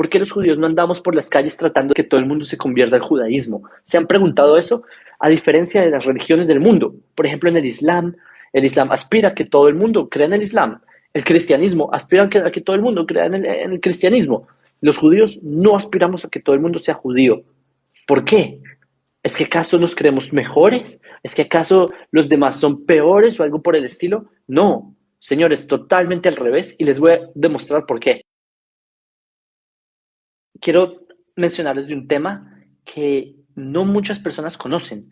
¿Por qué los judíos no andamos por las calles tratando de que todo el mundo se convierta al judaísmo? ¿Se han preguntado eso? A diferencia de las religiones del mundo, por ejemplo, en el Islam aspira a que todo el mundo crea en el Islam. El cristianismo aspira a que todo el mundo crea en el cristianismo. Los judíos no aspiramos a que todo el mundo sea judío. ¿Por qué? ¿Es que acaso nos creemos mejores? ¿Es que acaso los demás son peores o algo por el estilo? No, señores, totalmente al revés y les voy a demostrar por qué. Quiero mencionarles de un tema que no muchas personas conocen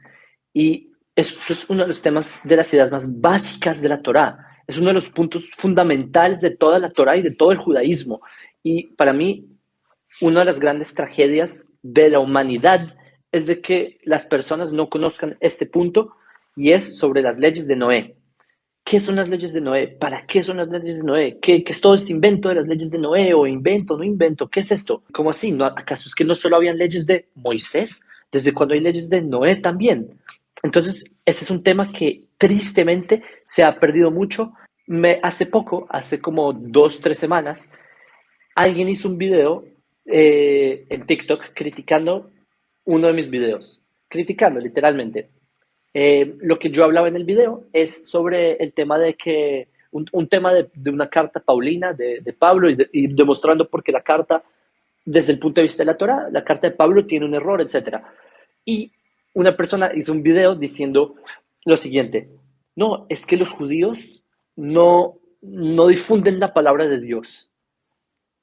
y esto es uno de los temas de las ideas más básicas de la Torá. Es uno de los puntos fundamentales de toda la Torá y de todo el judaísmo. Y para mí, una de las grandes tragedias de la humanidad es de que las personas no conozcan este punto y es sobre las leyes de Noé. ¿Qué son las leyes de Noé? ¿Para qué son las leyes de Noé? ¿Qué es todo este invento de las leyes de Noé? ¿O invento, no invento? ¿Qué es esto? ¿Cómo así? ¿No, acaso es que no solo habían leyes de Moisés? ¿Desde cuando hay leyes de Noé también? Entonces, ese es un tema que tristemente se ha perdido mucho. Hace poco, hace como 2, 3 semanas, alguien hizo un video en TikTok criticando uno de mis videos. Criticando, literalmente. Lo que yo hablaba en el video es sobre el tema de que, un tema de una carta paulina de Pablo y demostrando por qué la carta, desde el punto de vista de la Torah, la carta de Pablo tiene un error, etcétera. Y una persona hizo un video diciendo lo siguiente: no, es que los judíos no difunden la palabra de Dios.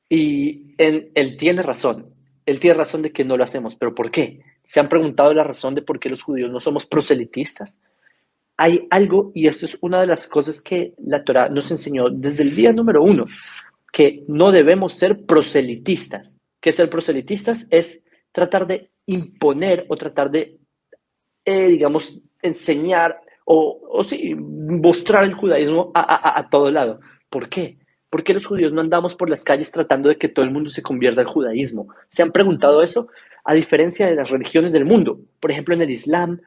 Y él tiene razón de que no lo hacemos, pero ¿por qué? ¿Se han preguntado la razón de por qué los judíos no somos proselitistas? Hay algo, y esto es una de las cosas que la Torah nos enseñó desde el día número uno, que no debemos ser proselitistas. ¿Qué ser proselitistas? Es tratar de imponer o tratar de, digamos, enseñar o sí, mostrar el judaísmo a todo lado. ¿Por qué? ¿Por qué los judíos no andamos por las calles tratando de que todo el mundo se convierta al judaísmo? ¿Se han preguntado eso? A diferencia de las religiones del mundo, por ejemplo, en el Islam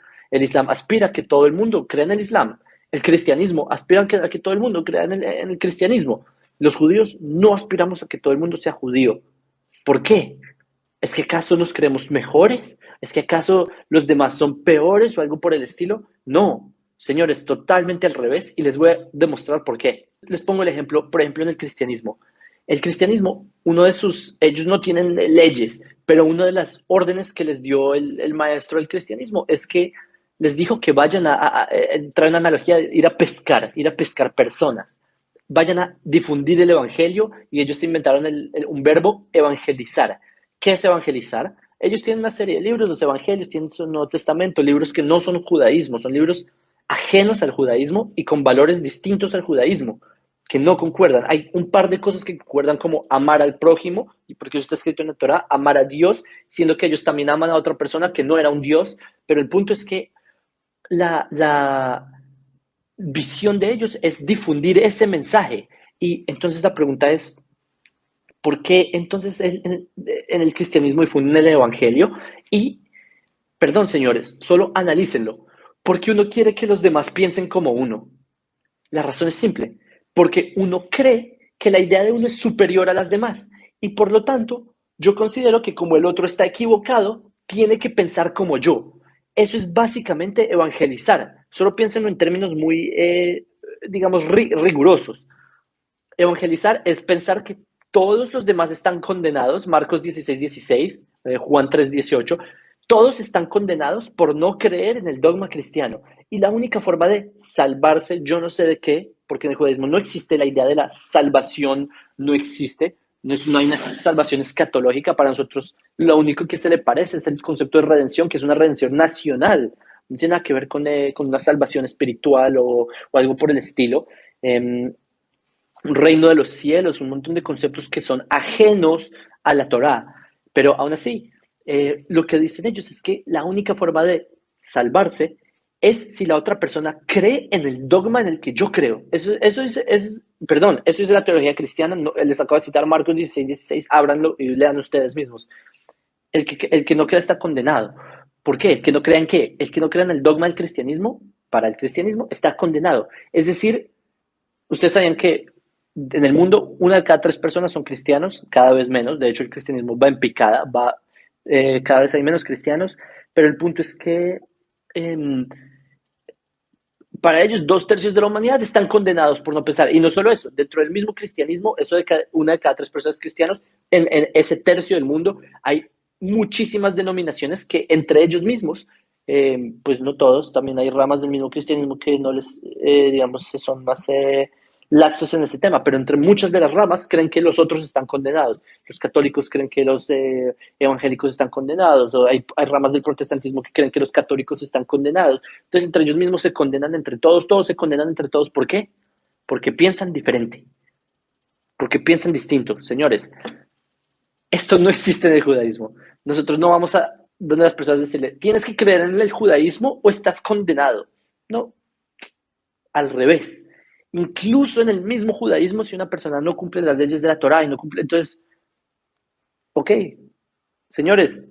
aspira a que todo el mundo crea en el Islam. El cristianismo aspira a que todo el mundo crea en el cristianismo. Los judíos no aspiramos a que todo el mundo sea judío. ¿Por qué? ¿Es que acaso nos creemos mejores? ¿Es que acaso los demás son peores o algo por el estilo? No, señores, totalmente al revés y les voy a demostrar por qué. Les pongo el ejemplo, por ejemplo, en el cristianismo. El cristianismo, ellos no tienen leyes, pero una de las órdenes que les dio el maestro del cristianismo es que les dijo que vayan trae una analogía, ir a pescar personas, vayan a difundir el evangelio y ellos inventaron un verbo evangelizar. ¿Qué es evangelizar? Ellos tienen una serie de libros, los evangelios, tienen su Nuevo Testamento, libros que no son judaísmo, son libros ajenos al judaísmo y con valores distintos al judaísmo, que no concuerdan. Hay un par de cosas que concuerdan, como amar al prójimo, y porque eso está escrito en la Torah, amar a Dios, siendo que ellos también aman a otra persona que no era un Dios, pero el punto es que la visión de ellos es difundir ese mensaje. Y entonces la pregunta es, ¿por qué entonces en el cristianismo difunden el evangelio? Y, perdón señores, solo analícenlo. ¿Por qué uno quiere que los demás piensen como uno? La razón es simple, porque uno cree que la idea de uno es superior a las demás y por lo tanto yo considero que como el otro está equivocado, tiene que pensar como yo. Eso es básicamente evangelizar. Solo piénsenlo en términos muy, digamos, rigurosos. Evangelizar es pensar que todos los demás están condenados, Marcos 16:16, Juan 3:18, todos están condenados por no creer en el dogma cristiano. Y la única forma de salvarse, yo no sé de qué, porque en el judaísmo no existe la idea de la salvación, no existe, no hay una salvación escatológica. Para nosotros lo único que se le parece es el concepto de redención, que es una redención nacional, no tiene nada que ver con una salvación espiritual o algo por el estilo. Eh, un reino de los cielos, un montón de conceptos que son ajenos a la Torá. Pero aún así, lo que dicen ellos es que la única forma de salvarse es si la otra persona cree en el dogma en el que yo creo. Eso es la teología cristiana. No, les acabo de citar Marcos 16:16, ábranlo y lean ustedes mismos. El que no crea está condenado. ¿Por qué? ¿El que no crea en qué? El que no crea en el dogma del cristianismo, para el cristianismo, está condenado. Es decir, ustedes sabían que en el mundo, una de cada tres personas son cristianos, cada vez menos. De hecho, el cristianismo va en picada, cada vez hay menos cristianos, pero el punto es que eh, para ellos 2/3 de la humanidad están condenados por no pensar. Y no solo eso, dentro del mismo cristianismo, eso de que una de cada tres personas cristianas, en ese tercio del mundo hay muchísimas denominaciones que entre ellos mismos, pues no todos, también hay ramas del mismo cristianismo que no les, digamos, son más laxos en ese tema, pero entre muchas de las ramas creen que los otros están condenados. Los católicos creen que los evangélicos están condenados, o hay ramas del protestantismo que creen que los católicos están condenados. Entonces, entre ellos mismos se condenan entre todos se condenan entre todos. ¿Por qué? Porque piensan diferente, porque piensan distinto. Señores, esto no existe en el judaísmo. Nosotros no vamos a donde las personas decirle, tienes que creer en el judaísmo o estás condenado. No, al revés. Incluso en el mismo judaísmo, si una persona no cumple las leyes de la Torá y no cumple, entonces, ok, señores,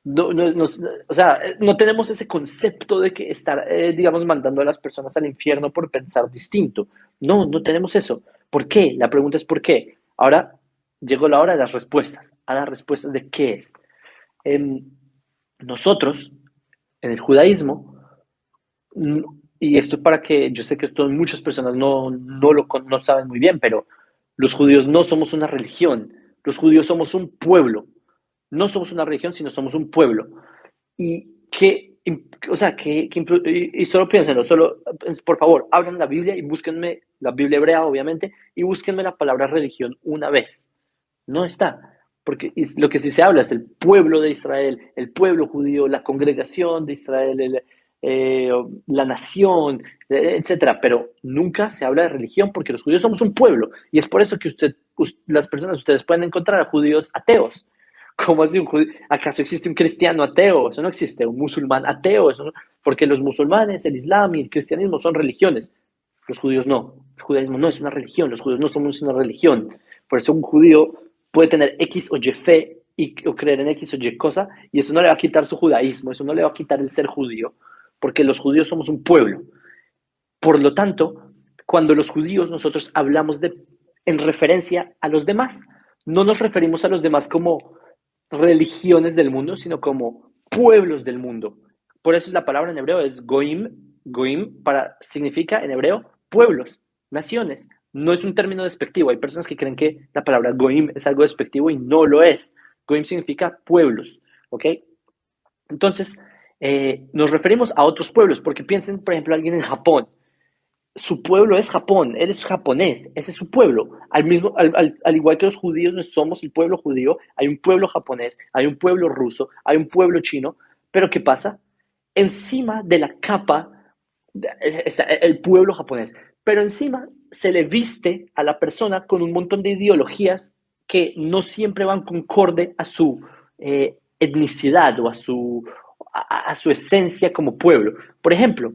o sea, no tenemos ese concepto de que estar, digamos, mandando a las personas al infierno por pensar distinto. No, no tenemos eso. ¿Por qué? La pregunta es ¿por qué? Ahora llegó la hora de las respuestas, a las respuestas de qué es. Em, nosotros, en el judaísmo, y esto es para que yo sé que esto muchas personas no saben muy bien, pero los judíos no somos una religión, los judíos somos un pueblo, no somos una religión, sino somos un pueblo. Y o sea, y solo piénsenlo, solo, por favor, abran la Biblia y búsquenme, la Biblia hebrea, obviamente, y búsquenme la palabra religión una vez. No está. Porque lo que sí se habla es el pueblo de Israel, el pueblo judío, la congregación de Israel, eh, la nación, etcétera. Pero nunca se habla de religión porque los judíos somos un pueblo. Y es por eso que las personas, ustedes pueden encontrar a judíos ateos. ¿Cómo así un judío? ¿Acaso existe un cristiano ateo? Eso no existe. Un musulmán ateo. Eso no, porque los musulmanes, el islam y el cristianismo son religiones. Los judíos no. El judaísmo no es una religión. Los judíos no somos una religión. Por eso un judío puede tener X o Y fe o creer en X o Y cosa, y eso no le va a quitar su judaísmo, eso no le va a quitar el ser judío, porque los judíos somos un pueblo. Por lo tanto, cuando los judíos nosotros hablamos en referencia a los demás, no nos referimos a los demás como religiones del mundo, sino como pueblos del mundo. Por eso la palabra en hebreo es goim, goim significa en hebreo pueblos, naciones. No es un término despectivo. Hay personas que creen que la palabra goim es algo despectivo y no lo es. Goim significa pueblos, ¿ok? Entonces, nos referimos a otros pueblos, porque piensen, por ejemplo, alguien en Japón. Su pueblo es Japón, él es japonés, ese es su pueblo. Al igual que los judíos no somos el pueblo judío, hay un pueblo japonés, hay un pueblo ruso, hay un pueblo chino, pero ¿qué pasa? Encima de la capa está el pueblo japonés, pero encima se le viste a la persona con un montón de ideologías que no siempre van concorde a su etnicidad o a su esencia como pueblo. Por ejemplo,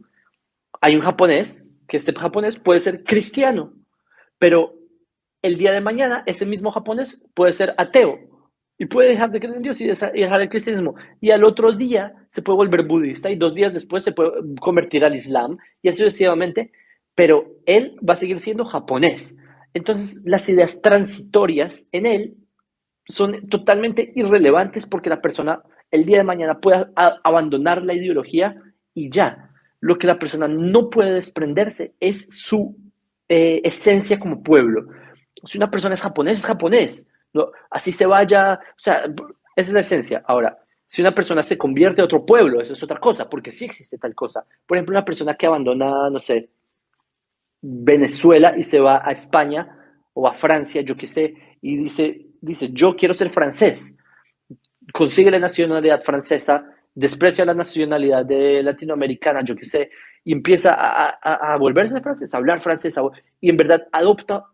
hay un japonés, que este japonés puede ser cristiano, pero el día de mañana ese mismo japonés puede ser ateo y puede dejar de creer en Dios y dejar el cristianismo. Y al otro día se puede volver budista y 2 días después se puede convertir al Islam y así sucesivamente, pero él va a seguir siendo japonés. Entonces las ideas transitorias en él son totalmente irrelevantes porque la persona el día de mañana puede abandonar la ideología y ya. Lo que la persona no puede desprenderse es su esencia como pueblo. Si una persona es japonés. ¿No? Así se vaya, o sea, esa es la esencia. Ahora, si una persona se convierte a otro pueblo, eso es otra cosa, porque sí existe tal cosa. Por ejemplo, una persona que abandona, no sé, Venezuela y se va a España o a Francia, yo qué sé, y dice, yo quiero ser francés, consigue la nacionalidad francesa, desprecia la nacionalidad de latinoamericana, yo qué sé, y empieza a volverse francés, a hablar francés, y en verdad adopta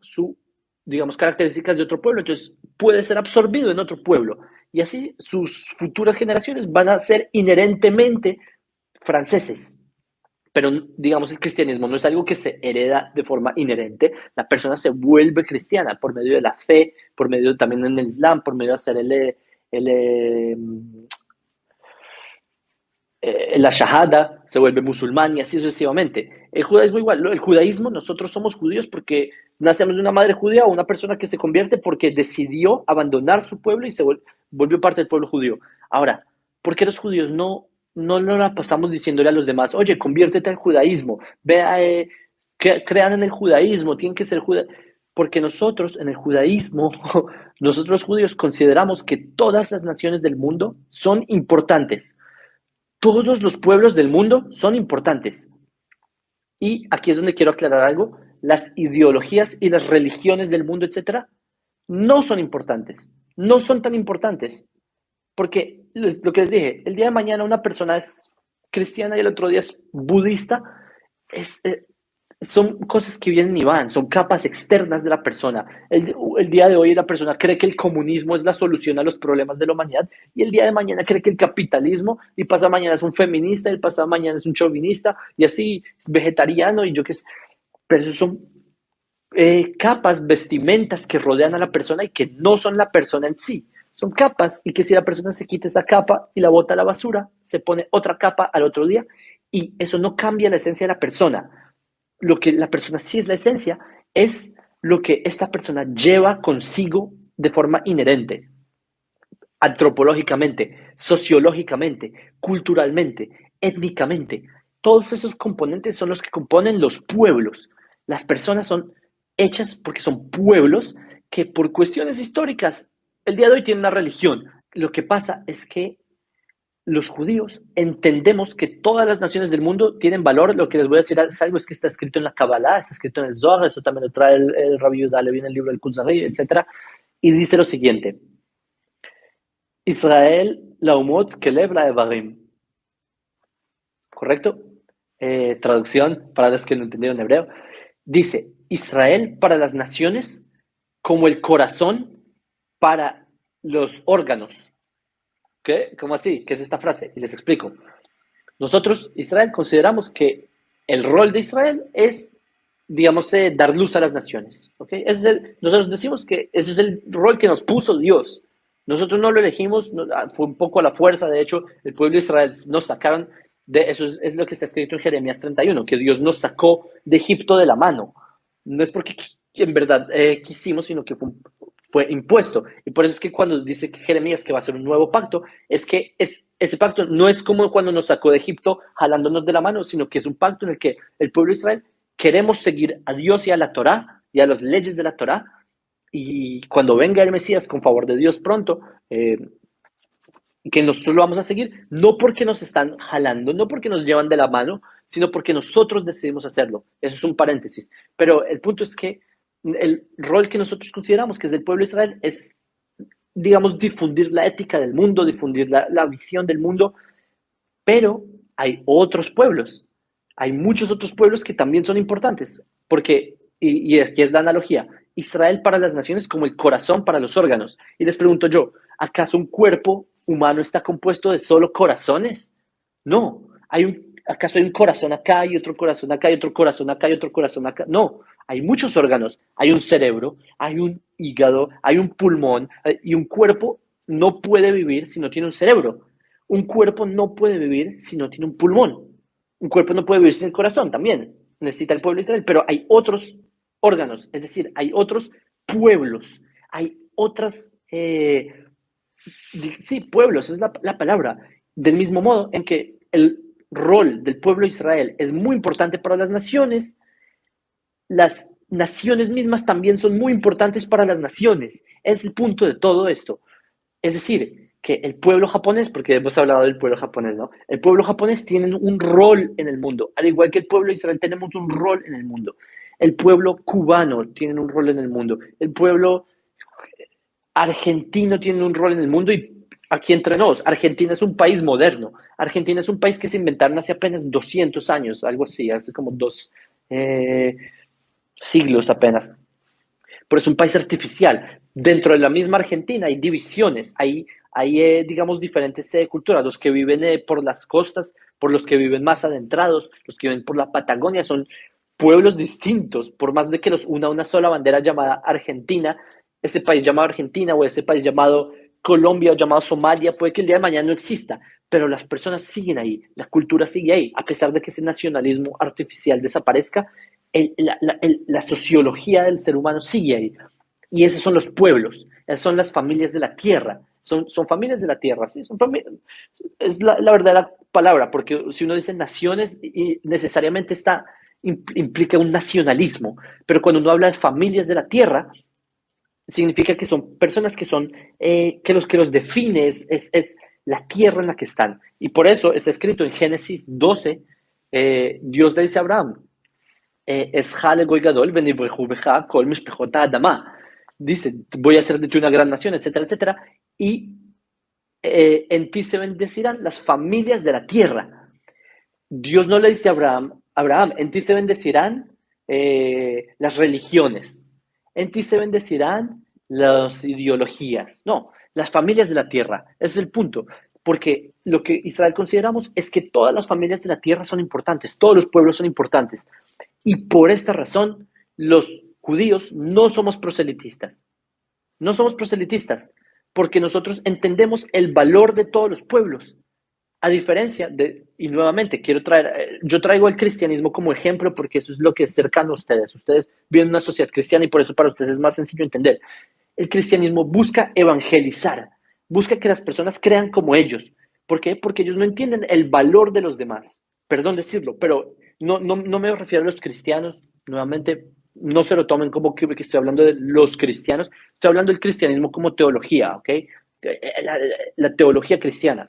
digamos, características de otro pueblo, entonces puede ser absorbido en otro pueblo, y así sus futuras generaciones van a ser inherentemente franceses. Pero digamos el cristianismo no es algo que se hereda de forma inherente, la persona se vuelve cristiana por medio de la fe, por medio también en el Islam, por medio de hacer la shahada, se vuelve musulmán y así sucesivamente. El judaísmo igual, el judaísmo nosotros somos judíos porque Nacemos de una madre judía o una persona que se convierte porque decidió abandonar su pueblo y se volvió parte del pueblo judío. Ahora, ¿por qué los judíos no la pasamos diciéndole a los demás, oye, conviértete al judaísmo, vea, crean en el judaísmo, tienen que ser judíos? Porque nosotros en el judaísmo, nosotros los judíos consideramos que todas las naciones del mundo son importantes. Todos los pueblos del mundo son importantes. Y aquí es donde quiero aclarar algo. Las ideologías y las religiones del mundo, etcétera, no son importantes. No son tan importantes. Porque lo que les dije, el día de mañana una persona es cristiana y el otro día es budista, es, son cosas que vienen y van, son capas externas de la persona. El día de hoy la persona cree que el comunismo es la solución a los problemas de la humanidad y el día de mañana cree que el capitalismo y pasa mañana es un feminista, y el pasado mañana es un chauvinista y así es vegetariano y yo qué sé. Pero esos son capas, vestimentas que rodean a la persona y que no son la persona en sí. Son capas y que si la persona se quita esa capa y la bota a la basura, se pone otra capa al otro día y eso no cambia la esencia de la persona. Lo que la persona sí es la esencia es lo que esta persona lleva consigo de forma inherente, antropológicamente, sociológicamente, culturalmente, étnicamente. Todos esos componentes son los que componen los pueblos. Las personas son hechas porque son pueblos que por cuestiones históricas el día de hoy tienen una religión. Lo que pasa es que los judíos entendemos que todas las naciones del mundo tienen valor. Lo que les voy a decir es algo es que está escrito en la Kabbalah, está escrito en el Zohar, eso también lo trae el Rabbi Yehuda Leví en el libro del Kuzari, etc. Y dice lo siguiente: Israel, Laumot, Kelev, Laevarim. ¿Correcto? Traducción para los que no entendieron hebreo. Dice, Israel para las naciones como el corazón para los órganos. ¿Qué? ¿Cómo así? ¿Qué es esta frase? Y les explico. Nosotros, Israel, consideramos que el rol de Israel es, digamos, dar luz a las naciones. ¿Okay? Nosotros decimos que ese es el rol que nos puso Dios. Nosotros no lo elegimos, fue un poco a la fuerza. De hecho, el pueblo de Israel nos sacaron de eso, es lo que está escrito en Jeremías 31, que Dios nos sacó de Egipto de la mano. No es porque en verdad quisimos, sino que fue impuesto. Y por eso es que cuando dice que Jeremías que va a ser un nuevo pacto, es que ese pacto no es como cuando nos sacó de Egipto jalándonos de la mano, sino que es un pacto en el que el pueblo de Israel queremos seguir a Dios y a la Torá y a las leyes de la Torá. Y cuando venga el Mesías, con favor de Dios pronto, que nosotros lo vamos a seguir, no porque nos están jalando, no porque nos llevan de la mano, sino porque nosotros decidimos hacerlo. Eso es un paréntesis. Pero el punto es que el rol que nosotros consideramos que es del pueblo de Israel es, digamos, difundir la ética del mundo, difundir la visión del mundo, pero hay otros pueblos, hay muchos otros pueblos que también son importantes, porque, y aquí es la analogía, Israel para las naciones como el corazón para los órganos. Y les pregunto yo, ¿acaso un cuerpo humano está compuesto de solo corazones? No, ¿acaso hay un corazón acá y otro corazón acá y otro corazón acá y otro corazón acá? No, hay muchos órganos, hay un cerebro, hay un hígado, hay un pulmón y un cuerpo no puede vivir si no tiene un cerebro. Un cuerpo no puede vivir si no tiene un pulmón. Un cuerpo no puede vivir sin el corazón también. Necesita el pueblo de Israel, pero hay otros órganos, es decir, hay otros pueblos, hay otras, sí, pueblos, es la palabra. Del mismo modo en que el rol del pueblo de Israel es muy importante para las naciones mismas también son muy importantes para las naciones. Es el punto de todo esto. Es decir, que el pueblo japonés, porque hemos hablado del pueblo japonés, ¿no? El pueblo japonés tiene un rol en el mundo, al igual que el pueblo de Israel tenemos un rol en el mundo. El pueblo cubano tiene un rol en el mundo. El pueblo argentino tiene un rol en el mundo y aquí entre nos, Argentina es un país moderno. Argentina es un país que se inventaron hace apenas 200 años, algo así, hace como dos siglos apenas. Pero es un país artificial. Dentro de la misma Argentina hay divisiones, hay digamos, diferentes culturas. Los que viven por las costas, por los que viven más adentrados, los que viven por la Patagonia, son pueblos distintos. Por más de que los una una sola bandera llamada Argentina, ese país llamado Argentina o ese país llamado Colombia o llamado Somalia, puede que el día de mañana no exista, pero las personas siguen ahí, la cultura sigue ahí, a pesar de que ese nacionalismo artificial desaparezca, la sociología del ser humano sigue ahí. Y esos son los pueblos, esas son las familias de la tierra. Son familias de la tierra, ¿sí? Es la verdadera palabra, porque si uno dice naciones, y necesariamente implica un nacionalismo, pero cuando uno habla de familias de la tierra, significa que son personas que son, que los define, es la tierra en la que están. Y por eso está escrito en Génesis 12, Dios le dice a Abraham, Esjale goy gadol, benibrechu beja, kol mishpechot adama. Dice, voy a hacer de ti una gran nación, etcétera, etcétera. Y en ti se bendecirán las familias de la tierra. Dios no le dice a Abraham, en ti se bendecirán las religiones, en ti se bendecirán las ideologías. No, las familias de la tierra. Ese es el punto. Porque lo que Israel consideramos es que todas las familias de la tierra son importantes, todos los pueblos son importantes. Y por esta razón, los judíos no somos proselitistas. No somos proselitistas, porque nosotros entendemos el valor de todos los pueblos. A diferencia de, y nuevamente quiero traer, yo traigo el cristianismo como ejemplo porque eso es lo que es cercano a ustedes. Ustedes viven en una sociedad cristiana y por eso para ustedes es más sencillo entender. El cristianismo busca evangelizar, busca que las personas crean como ellos. ¿Por qué? Porque ellos no entienden el valor de los demás. Perdón decirlo, pero no me refiero a los cristianos, nuevamente, no se lo tomen como que estoy hablando de los cristianos, estoy hablando del cristianismo como teología, ¿ok? La teología cristiana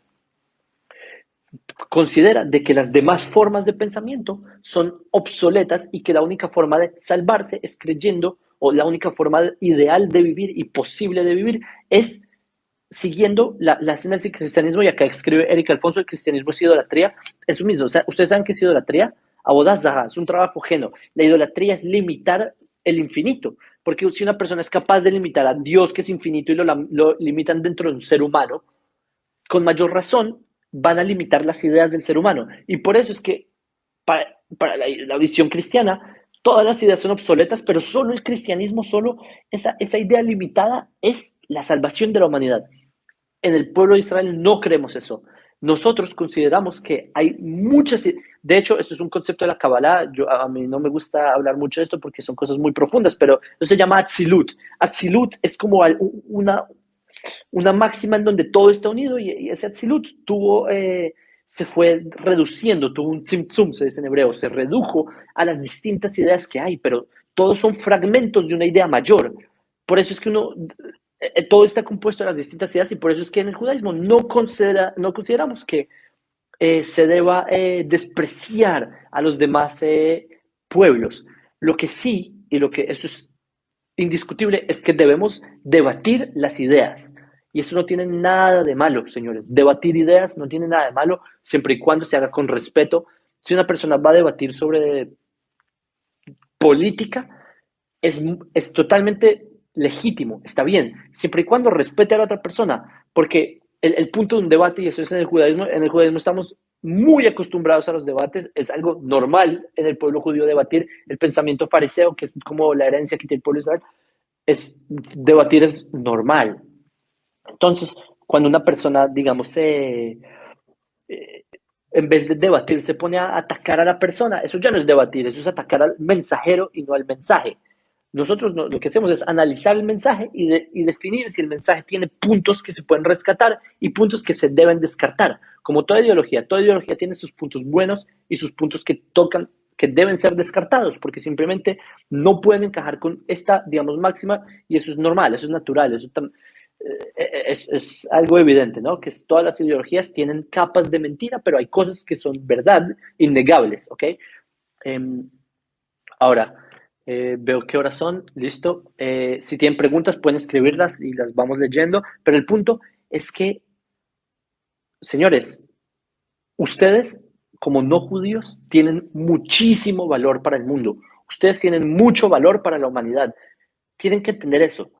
considera de que las demás formas de pensamiento son obsoletas y que la única forma de salvarse es creyendo, o la única forma ideal de vivir y posible de vivir es siguiendo la enseñanza del cristianismo. Y acá escribe Eric Alfonso, el cristianismo es idolatría. Eso mismo, o sea, ustedes saben que es idolatría. Abodazara, es un trabajo ajeno. La idolatría es limitar el infinito, porque si una persona es capaz de limitar a Dios, que es infinito, y lo limitan dentro de un ser humano, con mayor razón van a limitar las ideas del ser humano. Y por eso es que para la visión cristiana, todas las ideas son obsoletas, pero solo el cristianismo, solo esa idea limitada es la salvación de la humanidad. En el pueblo de Israel no creemos eso. Nosotros consideramos que hay muchas, de hecho, esto es un concepto de la Kabbalah, a mí no me gusta hablar mucho de esto porque son cosas muy profundas, pero eso se llama Atzilut. Atzilut es como una máxima en donde todo está unido y ese Atzilut se fue reduciendo, tuvo un tzimtzum, se dice en hebreo, se redujo a las distintas ideas que hay, pero todos son fragmentos de una idea mayor. Por eso es que todo está compuesto de las distintas ideas y por eso es que en el judaísmo no consideramos que se deba despreciar a los demás pueblos. Lo que sí, y lo que eso es indiscutible, es que debemos debatir las ideas. Y eso no tiene nada de malo, señores. Debatir ideas no tiene nada de malo, siempre y cuando se haga con respeto. Si una persona va a debatir sobre política, es totalmente legítimo, está bien, siempre y cuando respete a la otra persona, porque el punto de un debate, y eso es en el judaísmo estamos muy acostumbrados a los debates, es algo normal en el pueblo judío debatir el pensamiento fariseo, que es como la herencia que tiene el pueblo de Israel, debatir es normal. Entonces, cuando una persona, digamos, en vez de debatir, se pone a atacar a la persona, eso ya no es debatir, eso es atacar al mensajero y no al mensaje. Nosotros lo que hacemos es analizar el mensaje y definir si el mensaje tiene puntos que se pueden rescatar y puntos que se deben descartar. Como toda ideología tiene sus puntos buenos y sus puntos que deben ser descartados, porque simplemente no pueden encajar con esta, digamos, máxima, y eso es normal, eso es natural, es algo evidente, ¿no? Que todas las ideologías tienen capas de mentira, pero hay cosas que son verdad, innegables, ¿ok? Um, Ahora, veo qué horas son, listo. Si tienen preguntas pueden escribirlas y las vamos leyendo, pero el punto es que, señores, ustedes como no judíos tienen muchísimo valor para el mundo. Ustedes tienen mucho valor para la humanidad. Tienen que entender eso.